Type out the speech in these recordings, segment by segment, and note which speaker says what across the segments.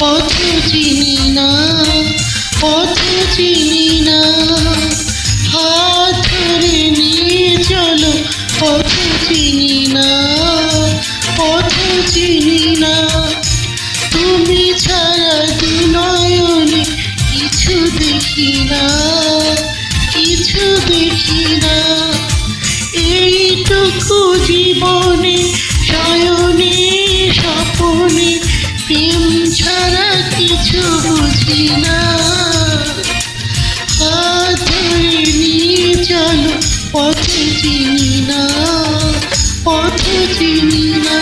Speaker 1: পথ চিনি না, পথ চিনি না, হাত ধরে নিয়ে চলো, পথ চিনি না, পথ চিনি না, তুমি ছাড়া দু নয়নে কিছু দেখি না, কিছু দেখি না, এইটুকু জীবনে শয়নে স্বপনে প্রেম ছাড়া কিছু বুঝি না, হাত ধরে নিয়ে চলো, পথ চিনি না, পথ চিনি না।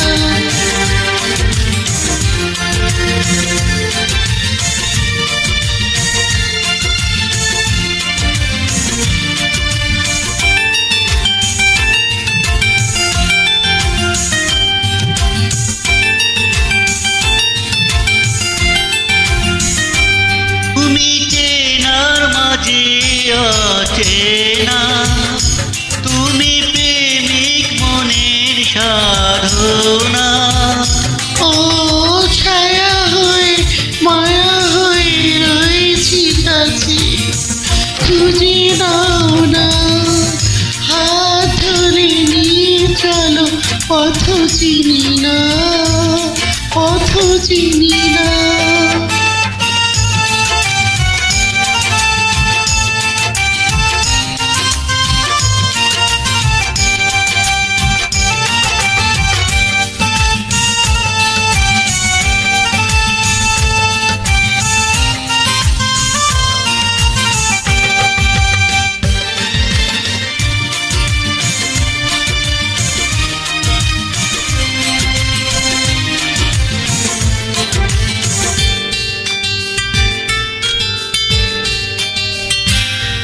Speaker 2: অচেনা তুমি প্রেমিক মনের সাধনা,
Speaker 1: ও ছায়া হয়ে মায়া হয়ে রয়েছি কাছে, খুঁজে নাও না, হাত ধরে নিয়ে চলো, পথ চিনি না, পথ চিনি না।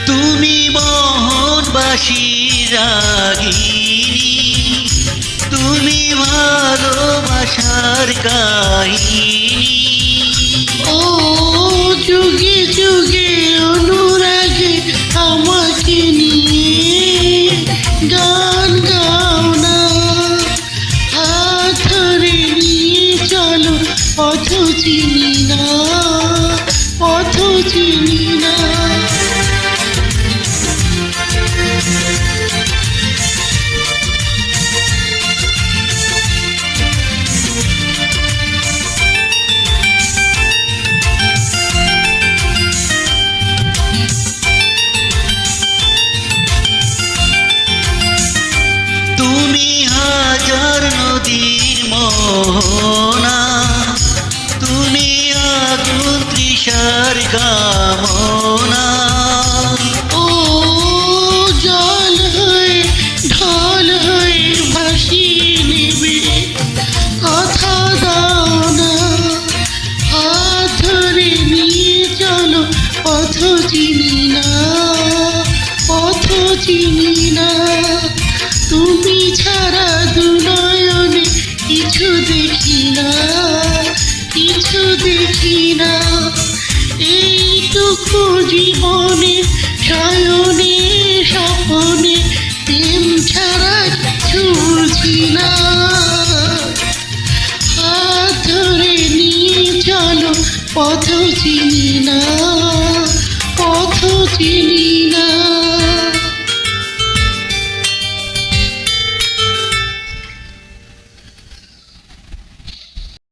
Speaker 2: তুমি মোহনবাসীর রাগিনী, তুমি ভালোবাসার কাহিনী,
Speaker 1: ও যুগে যুগে অনুরাগে আমাকে নিয়ে গান গাও না, হাত ধরে নিয়ে চলো, পথ চিনি না, পথ চিনি না।
Speaker 2: নদীর মোহনা, তুমি আগুন তৃষার কামনা,
Speaker 1: ও জল হয়ে ঢল হয়ে ভাসিয়ে নেবে, কথা দাও না, হাত ধরে নিয়ে চলো, পথ চিনি না, পথ চিনি না, তুমি ছাড়া দু নয়নে কিছু দেখি না, কিছু দেখি না, এইটুকু জীবনে শয়নে স্বপনে প্রেম ছাড়া কিছু বুঝি না, হাত ধরে নিয়ে চলো, পথ চিনি না, পথ চিনি